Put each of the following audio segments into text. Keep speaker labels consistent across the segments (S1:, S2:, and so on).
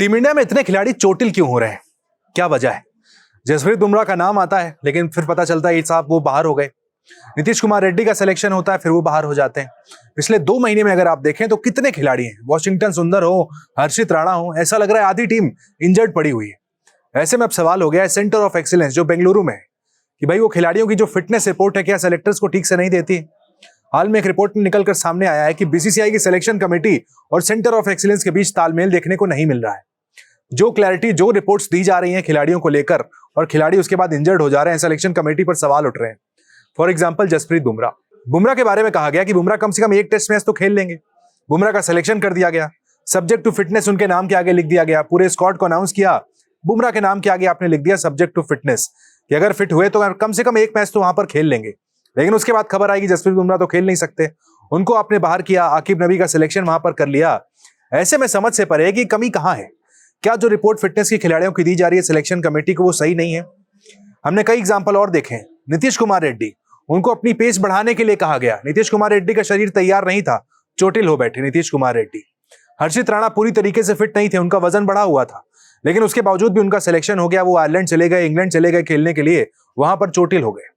S1: Team India में इतने खिलाड़ी चोटिल क्यों हो रहे हैं? क्या वजह है? जसप्रीत बुमराह का नाम आता है लेकिन फिर पता चलता है साहब वो बाहर हो गए। नीतीश कुमार रेड्डी का सिलेक्शन होता है फिर वो बाहर हो जाते हैं। पिछले 2 महीने में अगर आप देखें तो कितने खिलाड़ी हैं, वॉशिंगटन सुंदर हो, हर्षित राणा हो, ऐसा लग रहा है आधी टीम इंजर्ड पड़ी हुई है। ऐसे में अब सवाल हो गया है सेंटर ऑफ एक्सीलेंस जो बेंगलुरु में है कि भाई वो खिलाड़ियों की जो फिटनेस रिपोर्ट है क्या सेलेक्टर्स को ठीक से नहीं देती है। हाल में एक रिपोर्ट में निकलकर सामने आया है कि बीसीसीआई की सिलेक्शन कमेटी और सेंटर ऑफ एक्सीलेंस के बीच तालमेल देखने को नहीं मिल रहा है। जो क्लैरिटी, जो रिपोर्ट्स दी जा रही हैं खिलाड़ियों को लेकर और खिलाड़ी उसके बाद इंजर्ड हो जा रहे हैं, सिलेक्शन कमेटी पर सवाल उठ रहे हैं। फॉर एग्जांपल जसप्रीत बुमराह के बारे में कहा गया कि बुमराह कम से कम एक टेस्ट मैच तो खेल लेंगे। बुमराह का सिलेक्शन कर दिया गया, सब्जेक्ट टू फिटनेस उनके नाम के आगे लिख दिया गया, पूरे स्क्वाड को अनाउंस किया, बुमराह के नाम के आगे आपने लिख दिया सब्जेक्ट टू फिटनेस कि अगर फिट हुए तो कम से कम एक मैच तो वहां पर खेल लेंगे। लेकिन उसके बाद खबर आई कि जसप्रीत बुमराह तो खेल नहीं सकते, उनको आपने बाहर किया, आकिब नबी का सिलेक्शन वहां पर कर लिया। ऐसे में समझ से परे है कि कमी कहां है। क्या जो रिपोर्ट फिटनेस की खिलाड़ियों की दी जा रही है सिलेक्शन कमेटी को वो सही नहीं है? हमने कई एग्जांपल और देखे। नीतीश कुमार रेड्डी, उनको अपनी पेस बढ़ाने के लिए कहा गया। नीतीश कुमार रेड्डी का शरीर तैयार नहीं था, चोटिल हो बैठे नीतीश कुमार रेड्डी। हर्षित राणा पूरी तरीके से फिट नहीं थे, उनका वजन बढ़ा हुआ था, लेकिन उसके बावजूद भी उनका सिलेक्शन हो गया। वो आयरलैंड चले गए, इंग्लैंड चले गए खेलने के लिए, वहां पर चोटिल हो गए।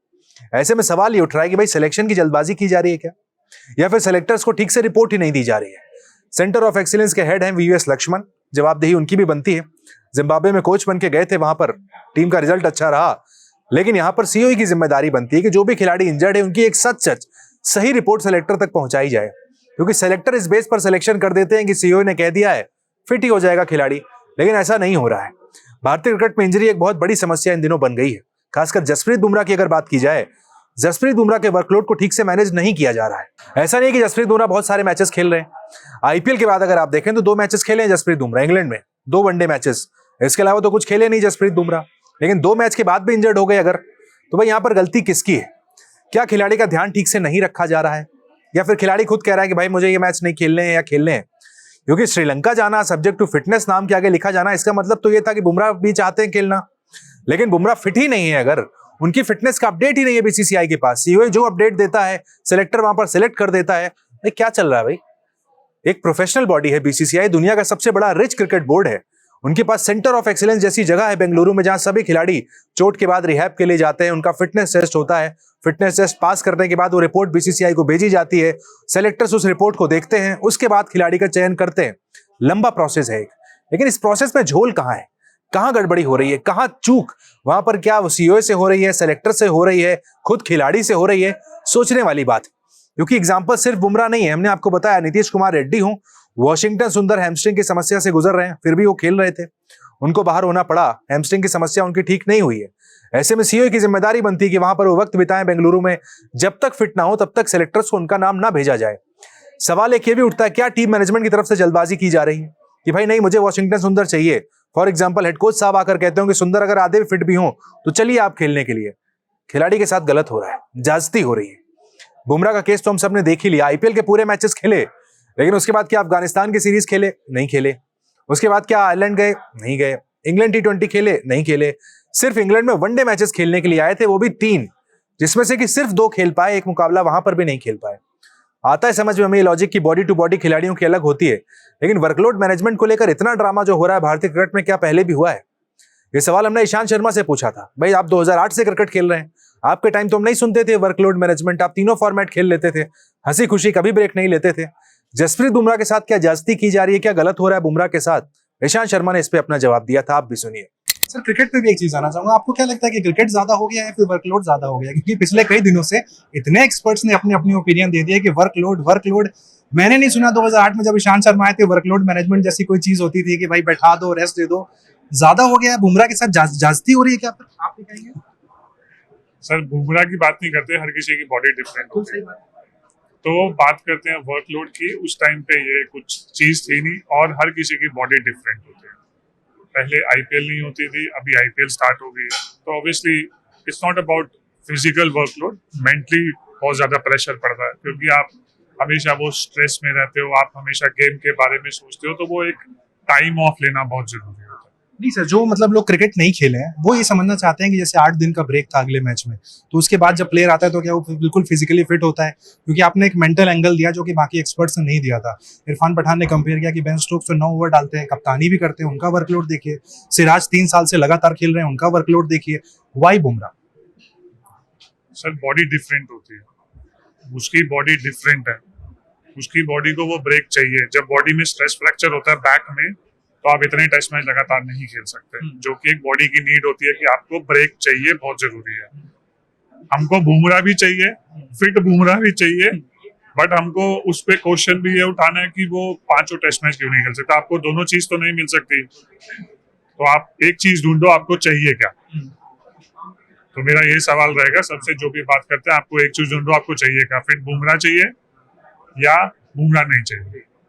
S1: ऐसे में सवाल ये उठ रहा है कि भाई सिलेक्शन की जल्दबाजी की जा रही है क्या, या फिर सेलेक्टर्स को ठीक से रिपोर्ट ही नहीं दी जा रही है। सेंटर ऑफ एक्सीलेंस के हेड हैं वीवीएस लक्ष्मण, जवाबदेही उनकी भी बनती है। जिम्बाब्वे में कोच बन के गए थे, वहां पर टीम का रिजल्ट अच्छा रहा, लेकिन यहां पर सीओई की जिम्मेदारी बनती है कि जो भी खिलाड़ी इंजर्ड है उनकी एक सच सही रिपोर्ट सेलेक्टर तक पहुंचाई जाए, क्योंकि सेलेक्टर इस बेस पर सिलेक्शन कर देते हैं कि सीओई ने कह दिया है फिट ही हो जाएगा खिलाड़ी, लेकिन ऐसा नहीं हो रहा है। भारतीय क्रिकेट में इंजरी एक बहुत बड़ी समस्या इन दिनों बन गई है। खासकर जसप्रीत बुमराह की अगर बात की जाए, जसप्रीत बुमराह के वर्कलोड को ठीक से मैनेज नहीं किया जा रहा है। ऐसा नहीं है कि जसप्रीत बुमराह बहुत सारे मैचेस खेल रहे हैं। आईपीएल के बाद अगर आप देखें तो 2 मैचेस खेले हैं जसप्रीत बुमराह, इंग्लैंड में 2 वनडे मैचेस, इसके अलावा तो कुछ खेले नहीं जसप्रीत बुमराह। लेकिन 2 मैच के बाद भी इंजर्ड हो गए अगर, तो भाई यहां पर गलती किसकी है? क्या खिलाड़ी का ध्यान ठीक से नहीं रखा जा रहा है, या फिर खिलाड़ी खुद कह रहा है कि भाई मुझे ये मैच नहीं खेलने हैं या खेलने हैं? क्योंकि श्रीलंका जाना, सब्जेक्ट टू फिटनेस नाम के आगे लिखा जाना, इसका मतलब तो ये था कि बुमराह भी चाहते हैं खेलना, लेकिन बुमराह फिट ही नहीं है। अगर उनकी फिटनेस का अपडेट ही नहीं है बीसीसीआई के पास, सीओए जो अपडेट देता है सिलेक्टर वहां पर सिलेक्ट कर देता है। भाई क्या चल रहा है भाई? एक प्रोफेशनल बॉडी है बीसीसीआई, दुनिया का सबसे बड़ा रिच क्रिकेट बोर्ड है। उनके पास सेंटर ऑफ एक्सीलेंस जैसी जगह है बेंगलुरु में, जहां सभी खिलाड़ी चोट के बाद रिहैब के लिए जाते हैं, उनका फिटनेस टेस्ट होता है। फिटनेस टेस्ट पास करने के बाद वो रिपोर्ट बीसीसीआई को भेजी जाती है, सेलेक्टर्स उस रिपोर्ट को देखते हैं, उसके बाद खिलाड़ी का चयन करते हैं। लंबा प्रोसेस है एक, लेकिन इस प्रोसेस में झोल कहां है? कहां गड़बड़ी हो रही है? कहां चूक? वहां पर क्या वो सीओए से हो रही है, सेलेक्टर से हो रही है, खुद खिलाड़ी से हो रही है? सोचने वाली बात, क्योंकि एग्जांपल सिर्फ बुमराह नहीं है। हमने आपको बताया नीतीश कुमार रेड्डी हूं, वॉशिंगटन सुंदर हैमस्ट्रिंग की समस्या से गुजर रहे हैं, फिर भी वो खेल रहे थे, उनको बाहर होना पड़ा, हैमस्ट्रिंग की समस्या उनकी ठीक नहीं हुई है। ऐसे में सीओए की जिम्मेदारी बनती है कि वहां पर वो वक्त बिताएं बेंगलुरु में, जब तक फिट ना हो तब तक सेलेक्टर्स को उनका नाम ना भेजा जाए। सवाल एक ये भी उठता है, क्या टीम मैनेजमेंट की तरफ से जल्दबाजी की जा रही है कि भाई नहीं मुझे वॉशिंगटन सुंदर चाहिए। फॉर एग्जाम्पल हेड कोच साहब आकर कहते हो कि सुंदर अगर आधे भी फिट भी हो तो चलिए आप खेलने के लिए। खिलाड़ी के साथ गलत हो रहा है, ज्यादती हो रही है। बुमराह का केस तो हम सबने देख ही लिया, आईपीएल के पूरे मैचेस खेले, लेकिन उसके बाद क्या अफगानिस्तान की सीरीज खेले? नहीं खेले। उसके बाद क्या आयरलैंड गए? नहीं गए। इंग्लैंड टी20 खेले? नहीं खेले। सिर्फ इंग्लैंड में वनडे मैचेस खेलने के लिए आए थे, वो भी 3, जिसमें से कि सिर्फ 2 खेल पाए, एक मुकाबला वहां पर भी नहीं खेल पाए। आता है समझ में हमें ये लॉजिक की बॉडी टू बॉडी खिलाड़ियों की अलग होती है, लेकिन वर्कलोड मैनेजमेंट को लेकर इतना ड्रामा जो हो रहा है भारतीय क्रिकेट में, क्या पहले भी हुआ है? ये सवाल हमने ईशांत शर्मा से पूछा था। भाई आप 2008 से क्रिकेट खेल रहे हैं, आपके टाइम तो हम नहीं सुनते थे वर्कलोड मैनेजमेंट, आप तीनों फॉर्मेट खेल लेते थे, हंसी खुशी कभी ब्रेक नहीं लेते थे। जसप्रीत बुमराह के साथ क्या ज्यादती की जा रही है? क्या गलत हो रहा है बुमराह के साथ? ईशांत शर्मा ने इस पे अपना जवाब दिया था, आप भी सुनिए।
S2: सर क्रिकेट पे भी एक चीज जानना चाहूंगा, आपको क्या लगता है कि क्रिकेट ज्यादा हो गया है फिर वर्कलोड ज्यादा हो गया? क्योंकि पिछले कई दिनों से इतने एक्सपर्ट्स ने अपनी अपनी ओपिनियन दे दिया कि वर्कलोड मैंने नहीं सुना 2008 में जब ईशांत शर्मा आए थे वर्कलोड मैनेजमेंट जैसी कोई चीज होती थी कि भाई बैठा दो, रेस्ट दे दो। ज्यादा हो गया है, बुमराह के साथ ज्यादती हो रही है क्या? आप भी कहेंगे?
S3: सर बुमराह की बात नहीं करते, हर किसी की बॉडी डिफरेंट होती है, तो बात करते हैं वर्कलोड की। उस टाइम पे ये कुछ चीज थी नहीं, और हर किसी की बॉडी डिफरेंट होती है। पहले आईपीएल नहीं होती थी, अभी आईपीएल स्टार्ट हो गई है, तो obviously it's not about physical workload, mentally बहुत ज्यादा प्रेशर पड़ता है, क्योंकि आप हमेशा वो स्ट्रेस में रहते हो, आप हमेशा गेम के बारे में सोचते हो, तो वो एक टाइम ऑफ लेना बहुत जरूरी होता है।
S2: नहीं सर, जो मतलब लोग क्रिकेट नहीं खेले हैं वो ये समझना चाहते हैं कि जैसे 8 दिन का ब्रेक था अगले मैच में, तो उसके बाद जब प्लेयर आता है तो क्या वो बिल्कुल फिजिकली फिट होता है? क्योंकि आपने एक मेंटल एंगल दिया जो कि बाकी एक्सपर्ट्स ने नहीं दिया था। इरफान पठान ने कंपेयर किया कि बेन स्टोक्स तो 9 ओवर डालते हैं, कप्तानी भी करते हैं, उनका वर्कलोड देखिए। सिराज 3 साल से लगातार खेल रहे हैं, उनका वर्कलोड देखिए। Why Bumrah?
S3: Sir body different होती है, उसकी बॉडी डिफरेंट है, उसकी बॉडी को वो ब्रेक चाहिए। जब बॉडी में स्ट्रेस फ्रैक्चर होता है बैक में, तो आप इतने टेस्ट मैच लगातार नहीं खेल सकते, जो कि एक बॉडी की नीड होती है कि आपको ब्रेक चाहिए, बहुत जरूरी है। हमको बुमराह भी चाहिए, फिट बुमराह भी चाहिए, बट हमको उस पे क्वेश्चन भी ये उठाना है कि वो 5 टेस्ट मैच क्यों नहीं खेल सकता। आपको दोनों चीज तो नहीं मिल सकती, तो आप एक चीज ढूंढो, आपको चाहिए क्या। तो मेरा ये सवाल रहेगा सबसे, जो भी बात करते हैं, आपको एक चीज ढूंढो, आपको चाहिए क्या। फिट बुमराह चाहिए या बुमराह नहीं चाहिए।